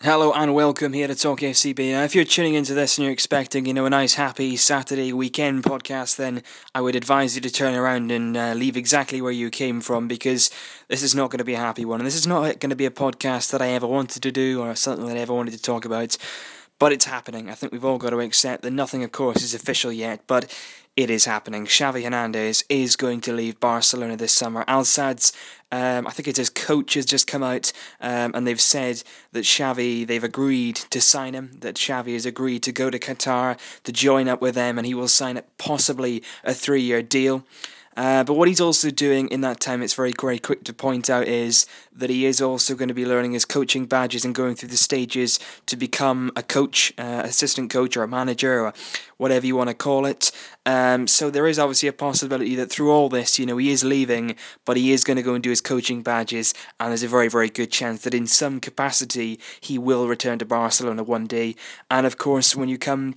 Hello and welcome here to Talk FCB. Now, if you're tuning into this and you're expecting, a nice happy Saturday weekend podcast, then I would advise you to turn around and leave exactly where you came from, because this is not going to be a happy one. And this is not going to be a podcast that I ever wanted to do or something that I ever wanted to talk about. But it's happening. I think we've all got to accept that nothing, of course, is official yet, but it is happening. Xavi Hernandez is going to leave Barcelona this summer. Al Sadd's, I think it's his coach, has just come out and they've said that they've agreed to sign him, that Xavi has agreed to go to Qatar to join up with them, and he will sign possibly a 3-year deal. But what he's also doing in that time, it's very, very quick to point out, is that he is also going to be learning his coaching badges and going through the stages to become a coach, assistant coach or a manager or whatever you want to call it. So there is obviously a possibility that through all this, he is leaving, but he is going to go and do his coaching badges, and there's a very, very good chance that in some capacity he will return to Barcelona one day. And of course, when you come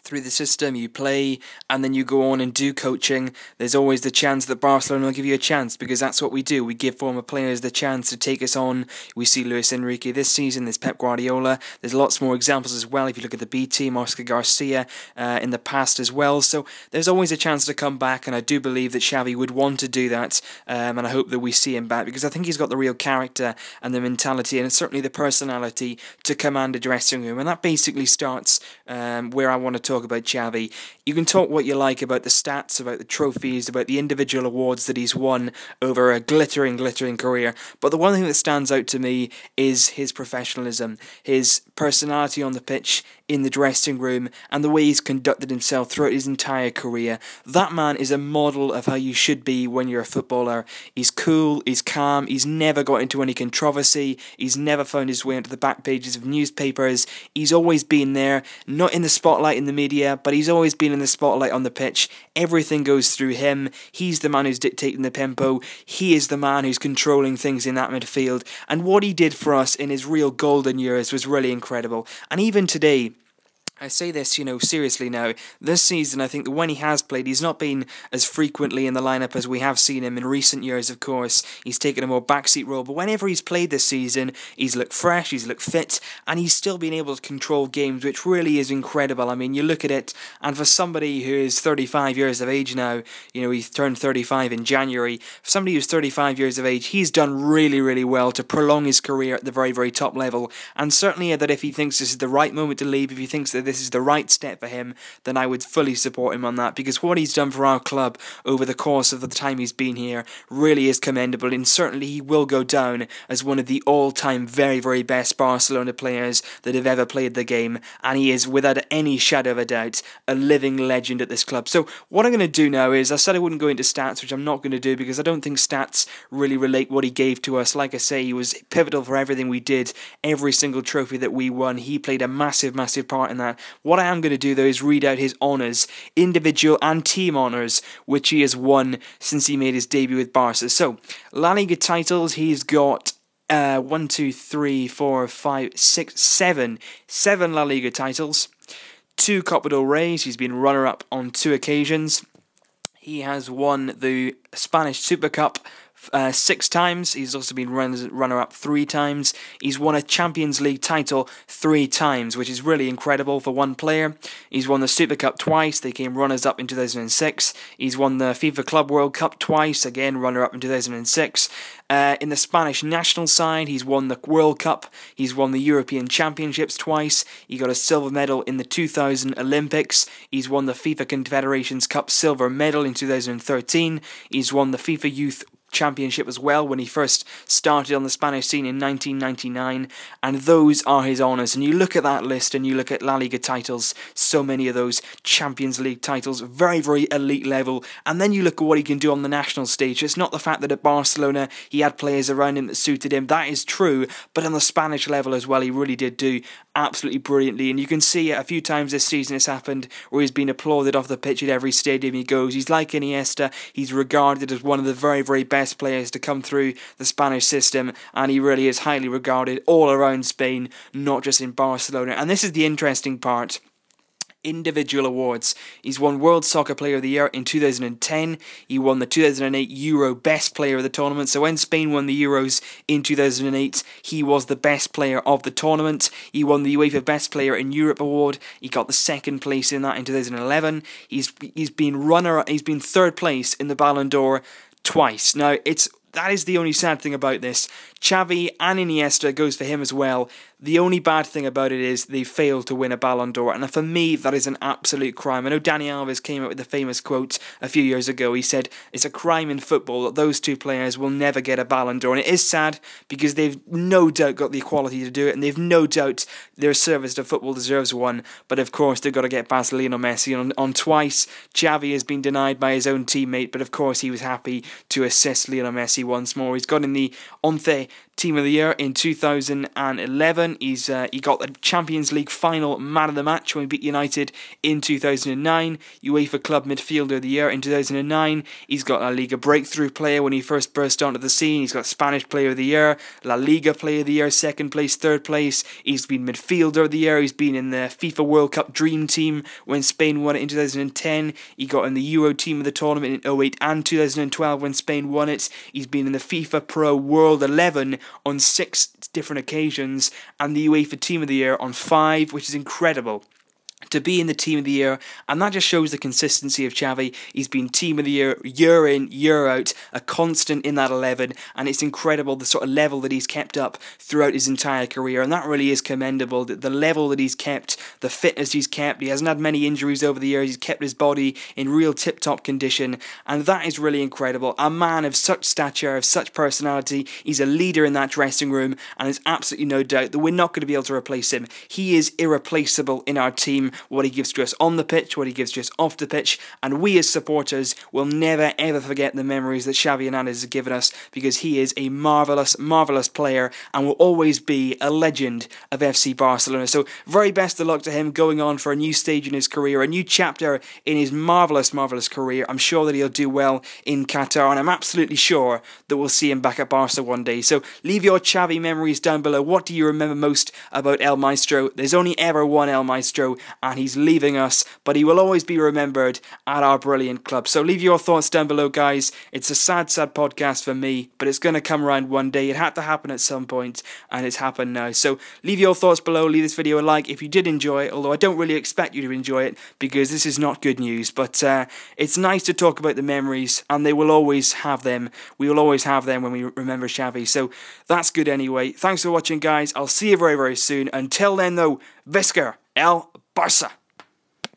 through the system, you play, and then you go on and do coaching, there's always the chance that Barcelona will give you a chance, because that's what we do. We give former players the chance to take us on. We see Luis Enrique this season, there's Pep Guardiola, there's lots more examples as well. If you look at the B team, Oscar Garcia in the past as well. So there's always a chance to come back, and I do believe that Xavi would want to do that, and I hope that we see him back, because I think he's got the real character and the mentality, and certainly the personality to command a dressing room. And that basically starts where I want to talk about Xavi. You can talk what you like about the stats, about the trophies, about the individual awards that he's won over a glittering career, but the one thing that stands out to me is his professionalism, his personality on the pitch, in the dressing room, and the way he's conducted himself throughout his entire career. That man is a model of how you should be when you're a footballer. He's cool, he's calm, he's never got into any controversy, he's never found his way into the back pages of newspapers. He's always been there, not in the spotlight in the media, but he's always been in the spotlight on the pitch. Everything goes through him. He's the man who's dictating the tempo. He is the man who's controlling things in that midfield. And what he did for us in his real golden years was really incredible. And even today, I say this, seriously now. This season, I think that when he has played, he's not been as frequently in the lineup as we have seen him in recent years, of course. He's taken a more backseat role, but whenever he's played this season, he's looked fresh, he's looked fit, and he's still been able to control games, which really is incredible. I mean, you look at it, and for somebody who is 35 years of age now, he turned 35 in January, for somebody who's 35 years of age, he's done really, really well to prolong his career at the very, very top level. And certainly that if he thinks this is the right moment to leave, if he thinks that this is the right step for him, then I would fully support him on that, because what he's done for our club over the course of the time he's been here really is commendable, and certainly he will go down as one of the all-time very, very best Barcelona players that have ever played the game, and he is, without any shadow of a doubt, a living legend at this club. So what I'm going to do now is, I said I wouldn't go into stats, which I'm not going to do, because I don't think stats really relate what he gave to us. Like I say, he was pivotal for everything we did, every single trophy that we won. He played a massive, massive part in that. What I am going to do, though, is read out his honours, individual and team honours, which he has won since he made his debut with Barca. So, La Liga titles, he's got 1, 2, 3, 4, 5, 6, 7 La Liga titles, 2 Copa del Reys. He's been runner-up on 2 occasions. He has won the Spanish Super Cup 6 times. He's also been runner-up 3 times. He's won a Champions League title 3 times, which is really incredible for one player. He's won the Super Cup twice. They came runners-up in 2006. He's won the FIFA Club World Cup twice, again runner-up in 2006. In the Spanish national side, he's won the World Cup. He's won the European Championships twice. He got a silver medal in the 2000 Olympics. He's won the FIFA Confederations Cup silver medal in 2013. He's won the FIFA Youth Championship as well when he first started on the Spanish scene in 1999, and those are his honours. And you look at that list and you look at La Liga titles, so many of those, Champions League titles, very, very elite level, and then you look at what he can do on the national stage. It's not the fact that at Barcelona he had players around him that suited him, that is true, but on the Spanish level as well, he really did do absolutely brilliantly. And you can see a few times this season it's happened where he's been applauded off the pitch at every stadium he goes. He's like Iniesta, he's regarded as one of the very, very best players to come through the Spanish system, and he really is highly regarded all around Spain, not just in Barcelona. And this is the interesting part. individual awards. He's won World Soccer Player of the Year in 2010. He won the 2008 Euro Best Player of the tournament. So when Spain won the Euros in 2008, he was the best player of the tournament. He won the UEFA Best Player in Europe award. He got the second place in that in 2011. He's been third place in the Ballon d'Or twice. Now, that is the only sad thing about this. Xavi and Iniesta goes for him as well. The only bad thing about it is they failed to win a Ballon d'Or, and for me, that is an absolute crime. I know Dani Alves came up with the famous quote a few years ago. He said, it's a crime in football that those two players will never get a Ballon d'Or, and it is sad because they've no doubt got the quality to do it, and they've no doubt their service to football deserves one, but of course they've got to get past Lionel Messi on twice. Xavi has been denied by his own teammate, but of course he was happy to assist Lionel Messi once more. He's got in the Once Team of the Year in 2011. He got the Champions League final man of the match when we beat United in 2009. UEFA Club Midfielder of the Year in 2009. He's got La Liga Breakthrough Player when he first burst onto the scene. He's got Spanish Player of the Year, La Liga Player of the Year, second place, third place. He's been Midfielder of the Year. He's been in the FIFA World Cup Dream Team when Spain won it in 2010. He got in the Euro Team of the tournament in 2008 and 2012 when Spain won it. He's been in the FIFA Pro World 11 on 6 different occasions and the UEFA Team of the Year on 5, which is incredible to be in the Team of the Year, and that just shows the consistency of Xavi. He's been Team of the Year in, year out, a constant in that 11, and it's incredible the sort of level that he's kept up throughout his entire career, and that really is commendable. The level that he's kept, the fitness he's kept, he hasn't had many injuries over the years, he's kept his body in real tip-top condition, and that is really incredible. A man of such stature, of such personality, he's a leader in that dressing room, and there's absolutely no doubt that we're not going to be able to replace him. He is irreplaceable in our team, what he gives to us on the pitch, what he gives to us off the pitch, and we as supporters will never ever forget the memories that Xavi Hernandez has given us, because he is a marvellous, marvellous player and will always be a legend of FC Barcelona. So very best of luck to him going on for a new stage in his career, a new chapter in his marvellous, marvellous career. I'm sure that he'll do well in Qatar, and I'm absolutely sure that we'll see him back at Barca one day. So leave your Xavi memories down below. What do you remember most about El Maestro? There's only ever one El Maestro, and he's leaving us, but he will always be remembered at our brilliant club. So leave your thoughts down below, guys. It's a sad, sad podcast for me, but it's going to come around one day. It had to happen at some point, and it's happened now. So leave your thoughts below. Leave this video a like if you did enjoy it, although I don't really expect you to enjoy it because this is not good news, but it's nice to talk about the memories, and they will always have them. We will always have them when we remember Xavi. So that's good anyway. Thanks for watching, guys. I'll see you very, very soon. Until then, though, Visca El Barça.